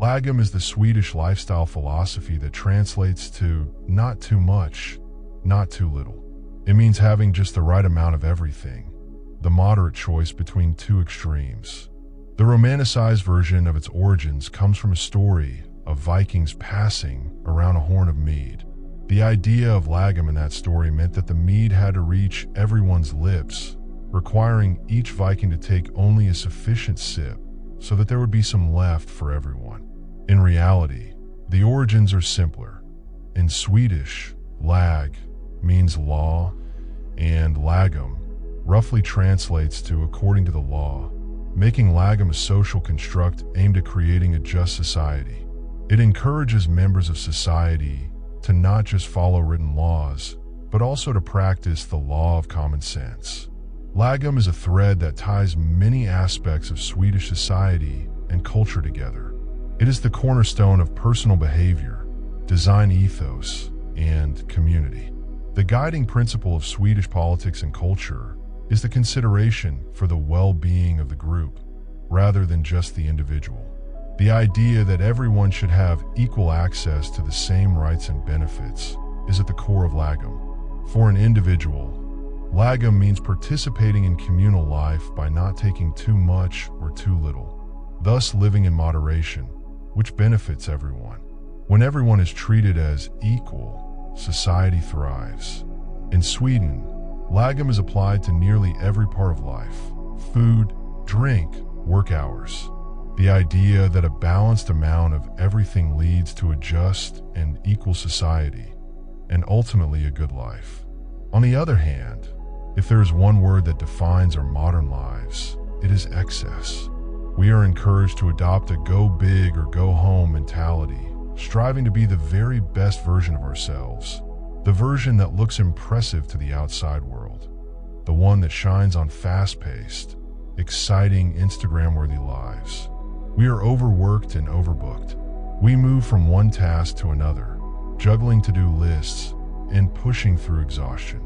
Lagom is the Swedish lifestyle philosophy that translates to not too much, not too little. It means having just the right amount of everything, the moderate choice between two extremes. The romanticized version of its origins comes from a story of Vikings passing around a horn of mead. The idea of lagom in that story meant that the mead had to reach everyone's lips, requiring each Viking to take only a sufficient sip so that there would be some left for everyone. In reality, the origins are simpler. In Swedish, lag means law, and lagom roughly translates to according to the law, making lagom a social construct aimed at creating a just society. It encourages members of society to not just follow written laws, but also to practice the law of common sense. Lagom is a thread that ties many aspects of Swedish society and culture together. It is the cornerstone of personal behavior, design ethos, and community. The guiding principle of Swedish politics and culture is the consideration for the well-being of the group, rather than just the individual. The idea that everyone should have equal access to the same rights and benefits is at the core of lagom. For an individual, lagom means participating in communal life by not taking too much or too little, thus living in moderation, which benefits everyone. When everyone is treated as equal, society thrives. In Sweden, lagom is applied to nearly every part of life: food, drink, work hours. The idea that a balanced amount of everything leads to a just and equal society, and ultimately a good life. On the other hand, if there is one word that defines our modern lives, it is excess. We are encouraged to adopt a go big or go home mentality, striving to be the very best version of ourselves, the version that looks impressive to the outside world, the one that shines on fast-paced, exciting, Instagram-worthy lives. We are overworked and overbooked. We move from one task to another, juggling to-do lists and pushing through exhaustion.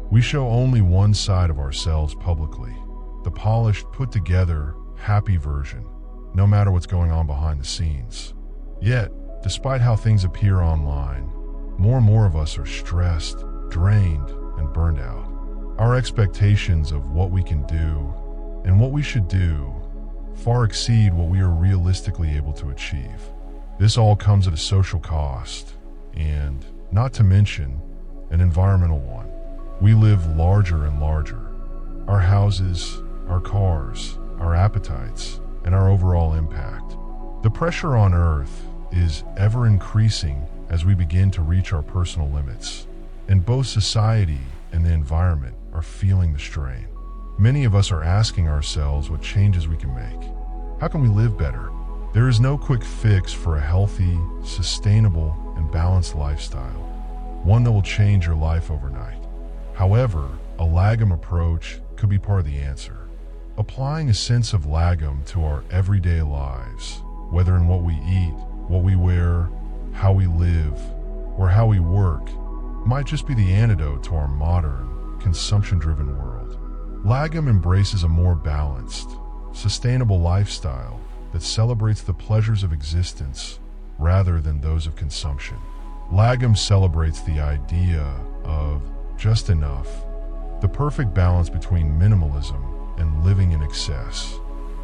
We show only one side of ourselves publicly, the polished, put-together, happy version, no matter what's going on behind the scenes. Yet, despite how things appear online, more and more of us are stressed, drained, and burned out. Our expectations of what we can do and what we should do far exceed what we are realistically able to achieve. This all comes at a social cost, and, not to mention, an environmental one. We live larger and larger. Our houses, our cars, our appetites, and our overall impact. The pressure on Earth is ever increasing as we begin to reach our personal limits, and both society and the environment are feeling the strain. Many of us are asking ourselves what changes we can make. How can we live better? There is no quick fix for a healthy, sustainable, and balanced lifestyle, one that will change your life overnight. However, a lagom approach could be part of the answer. Applying a sense of lagom to our everyday lives, whether in what we eat, what we wear, how we live, or how we work, might just be the antidote to our modern, consumption-driven world. Lagom embraces a more balanced, sustainable lifestyle that celebrates the pleasures of existence rather than those of consumption. Lagom celebrates the idea of just enough, the perfect balance between minimalism and living in excess.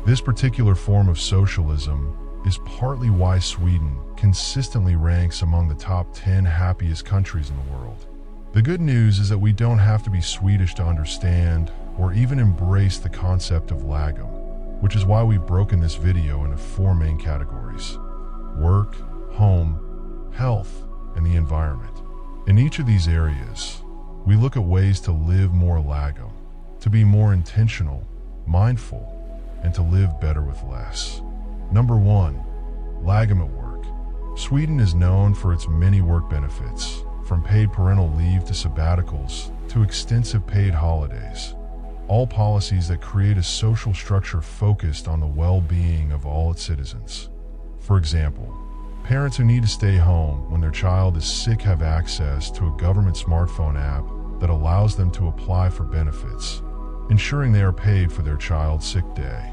This particular form of socialism is partly why Sweden consistently ranks among the top 10 happiest countries in the world. The good news is that we don't have to be Swedish to understand or even embrace the concept of lagom, which is why we've broken this video into 4 main categories: work, home, health, and the environment. In each of these areas, we look at ways to live more lagom, to be more intentional, mindful, and to live better with less. Number 1, lagom at work. Sweden is known for its many work benefits, from paid parental leave to sabbaticals to extensive paid holidays. All policies that create a social structure focused on the well-being of all its citizens. For example, parents who need to stay home when their child is sick have access to a government smartphone app that allows them to apply for benefits, ensuring they are paid for their child's sick day.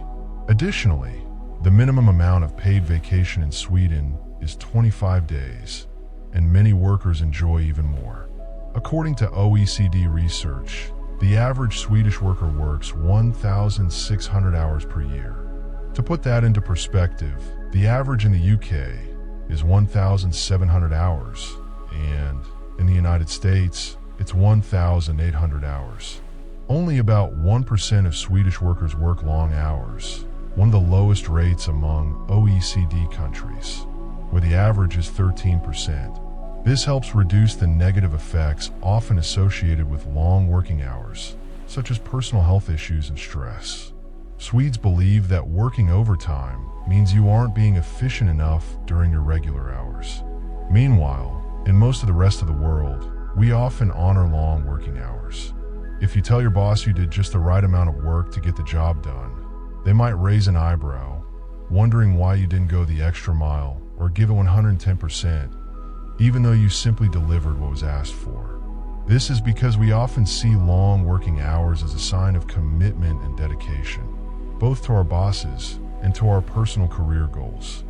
Additionally, The minimum amount of paid vacation in Sweden is 25 days, and many workers enjoy even more. According to OECD research, the average Swedish worker works 1,600 hours per year. To put that into perspective, the average in the UK is 1,700 hours, and in the United States, it's 1,800 hours. Only about 1% of Swedish workers work long hours, one of the lowest rates among OECD countries, where the average is 13%. This helps reduce the negative effects often associated with long working hours, such as personal health issues and stress. Swedes believe that working overtime means you aren't being efficient enough during your regular hours. Meanwhile, in most of the rest of the world, we often honor long working hours. If you tell your boss you did just the right amount of work to get the job done, they might raise an eyebrow, wondering why you didn't go the extra mile or give it 110%, even though you simply delivered what was asked for. This is because we often see long working hours as a sign of commitment and dedication, both to our bosses and to our personal career goals.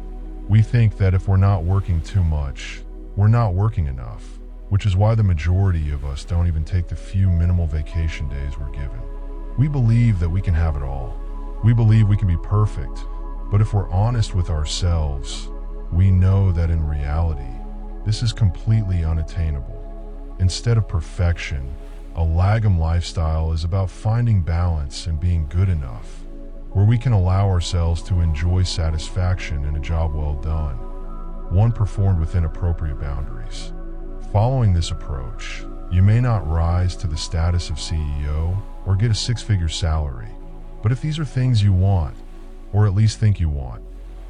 We think that if we're not working too much, we're not working enough, which is why the majority of us don't even take the few minimal vacation days we're given. We believe that we can have it all. We believe we can be perfect, but if we're honest with ourselves, we know that in reality, this is completely unattainable. Instead of perfection, a Lagom lifestyle is about finding balance and being good enough, where we can allow ourselves to enjoy satisfaction in a job well done, one performed within appropriate boundaries. Following this approach, you may not rise to the status of CEO or get a six-figure salary, but if these are things you want, or at least think you want,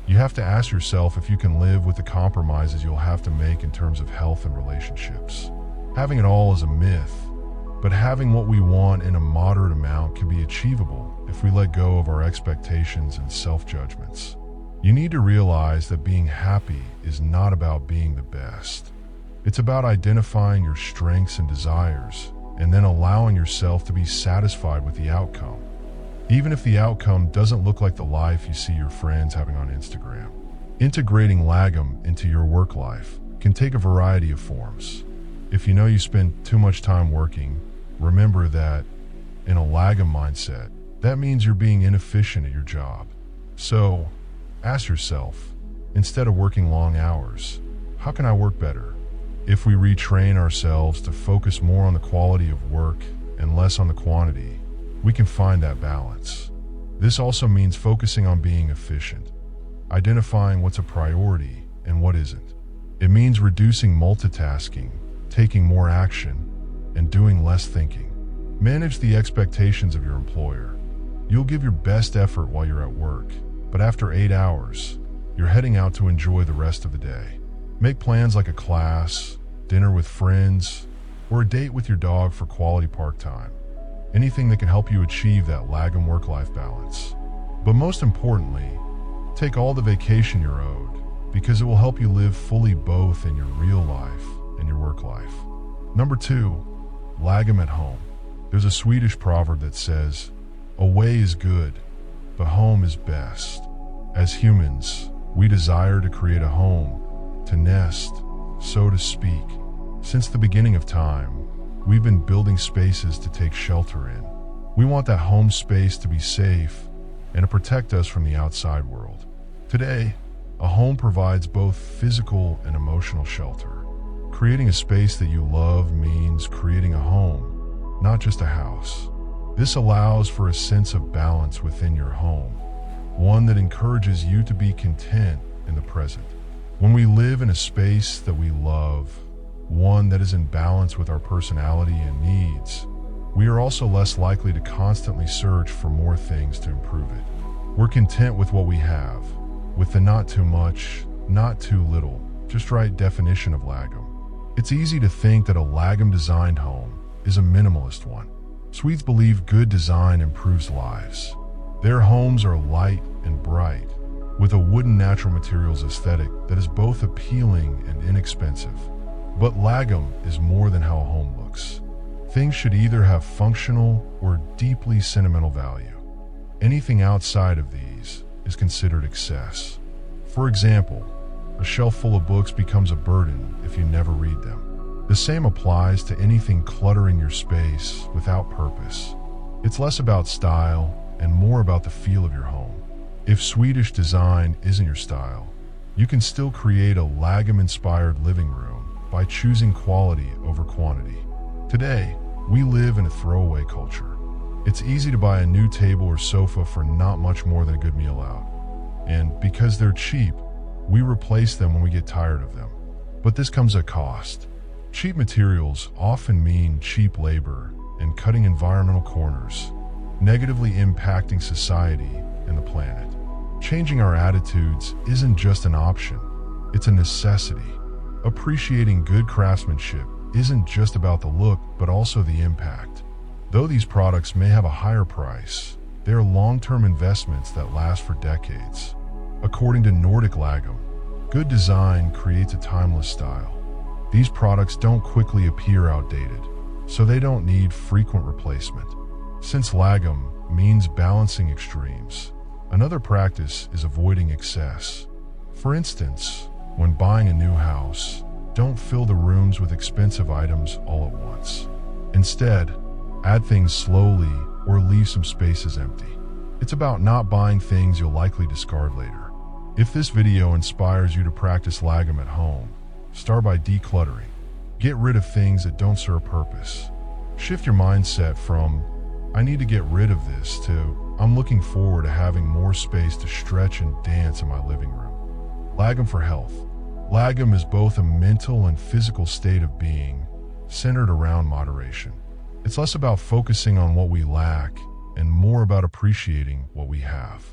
you have to ask yourself if you can live with the compromises you'll have to make in terms of health and relationships. Having it all is a myth, but having what we want in a moderate amount can be achievable if we let go of our expectations and self-judgments. You need to realize that being happy is not about being the best. It's about identifying your strengths and desires, and then allowing yourself to be satisfied with the outcome, even if the outcome doesn't look like the life you see your friends having on Instagram. Integrating Lagom into your work life can take a variety of forms. If you know you spend too much time working, remember that in a Lagom mindset, that means you're being inefficient at your job. So, ask yourself, instead of working long hours, how can I work better? If we retrain ourselves to focus more on the quality of work and less on the quantity, we can find that balance. This also means focusing on being efficient, identifying what's a priority and what isn't. It means reducing multitasking, taking more action, and doing less thinking. Manage the expectations of your employer. You'll give your best effort while you're at work, but after 8 hours, you're heading out to enjoy the rest of the day. Make plans like a class, dinner with friends, or a date with your dog for quality park time. Anything that can help you achieve that Lagom work-life balance. But most importantly, take all the vacation you're owed, because it will help you live fully both in your real life and your work life. Number 2, Lagom at home. There's a Swedish proverb that says, "Away is good, but home is best." As humans, we desire to create a home, to nest, so to speak. Since the beginning of time, we've been building spaces to take shelter in. We want that home space to be safe and to protect us from the outside world. Today, a home provides both physical and emotional shelter. Creating a space that you love means creating a home, not just a house. This allows for a sense of balance within your home, one that encourages you to be content in the present. When we live in a space that we love, one that is in balance with our personality and needs, we are also less likely to constantly search for more things to improve it. We're content with what we have, with the not too much, not too little, just right definition of Lagom. It's easy to think that a Lagom-designed home is a minimalist one. Swedes believe good design improves lives. Their homes are light and bright, with a wooden natural materials aesthetic that is both appealing and inexpensive. But Lagom is more than how a home looks. Things should either have functional or deeply sentimental value. Anything outside of these, is considered excess. For example, a shelf full of books becomes a burden if you never read them. The same applies to anything cluttering your space without purpose. It's less about style and more about the feel of your home. If Swedish design isn't your style, you can still create a Lagom-inspired living room by choosing quality over quantity. Today, we live in a throwaway culture. It's easy to buy a new table or sofa for not much more than a good meal out. And because they're cheap, we replace them when we get tired of them. But this comes at cost. Cheap materials often mean cheap labor and cutting environmental corners, negatively impacting society and the planet. Changing our attitudes isn't just an option, it's a necessity. Appreciating good craftsmanship isn't just about the look, but also the impact. Though these products may have a higher price, they are long-term investments that last for decades. According to Nordic Lagom, good design creates a timeless style. These products don't quickly appear outdated, so they don't need frequent replacement. Since Lagom means balancing extremes, another practice is avoiding excess. For instance, when buying a new house, don't fill the rooms with expensive items all at once. Instead, add things slowly or leave some spaces empty. It's about not buying things you'll likely discard later. If this video inspires you to practice Lagom at home, start by decluttering. Get rid of things that don't serve a purpose. Shift your mindset from, I need to get rid of this, to, I'm looking forward to having more space to stretch and dance in my living room. Lagom for health. Lagom is both a mental and physical state of being, centered around moderation. It's less about focusing on what we lack and more about appreciating what we have.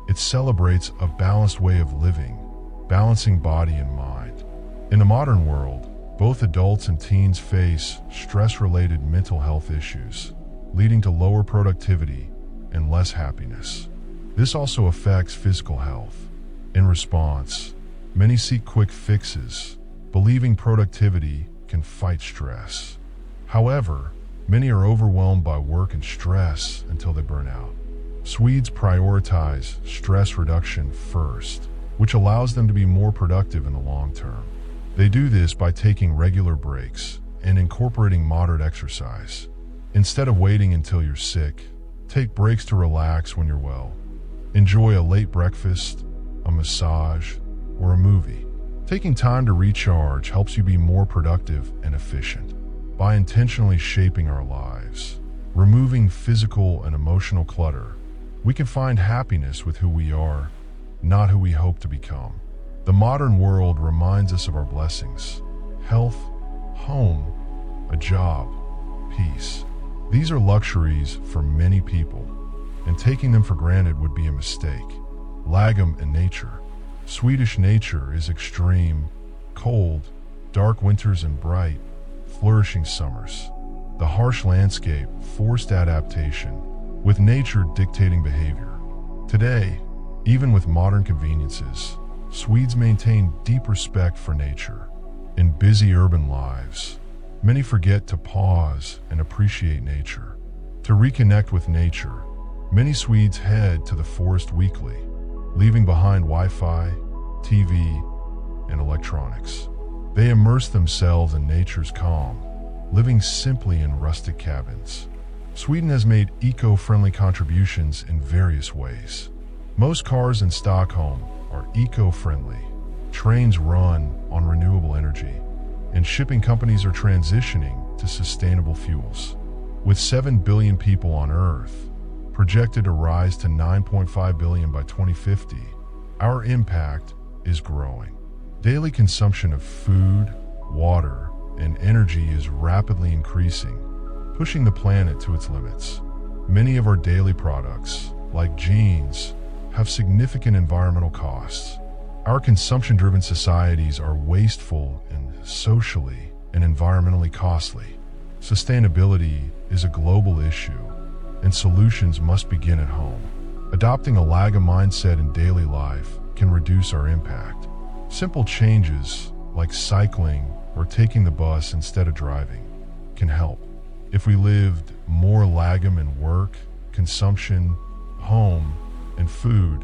It celebrates a balanced way of living, balancing body and mind. In the modern world, both adults and teens face stress-related mental health issues, leading to lower productivity and less happiness. This also affects physical health. In response, many seek quick fixes, believing productivity can fight stress. However, many are overwhelmed by work and stress until they burn out. Swedes prioritize stress reduction first, which allows them to be more productive in the long term. They do this by taking regular breaks and incorporating moderate exercise. Instead of waiting until you're sick, take breaks to relax when you're well. Enjoy a late breakfast, a massage, or a movie. Taking time to recharge helps you be more productive and efficient. By intentionally shaping our lives, removing physical and emotional clutter, we can find happiness with who we are, not who we hope to become. The modern world reminds us of our blessings: health, home, a job, peace. These are luxuries for many people, and taking them for granted would be a mistake. Lagom and nature. Swedish nature is extreme, cold, dark winters and bright, flourishing summers. The harsh landscape forced adaptation, with nature dictating behavior. Today, even with modern conveniences, Swedes maintain deep respect for nature. In busy urban lives, many forget to pause and appreciate nature. To reconnect with nature, many Swedes head to the forest weekly, leaving behind Wi-Fi, TV, and electronics. They immerse themselves in nature's calm, living simply in rustic cabins. Sweden has made eco-friendly contributions in various ways. Most cars in Stockholm are eco-friendly, trains run on renewable energy, and shipping companies are transitioning to sustainable fuels. With 7 billion people on Earth, projected to rise to 9.5 billion by 2050, our impact is growing. Daily consumption of food, water, and energy is rapidly increasing, pushing the planet to its limits. Many of our daily products, like jeans, have significant environmental costs. Our consumption-driven societies are wasteful and socially and environmentally costly. Sustainability is a global issue, and solutions must begin at home. Adopting a Lagom mindset in daily life can reduce our impact. Simple changes, like cycling or taking the bus instead of driving, can help. If we lived more Lagom in work, consumption, home, and food,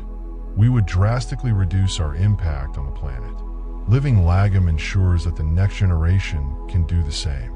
we would drastically reduce our impact on the planet. Living Lagom ensures that the next generation can do the same.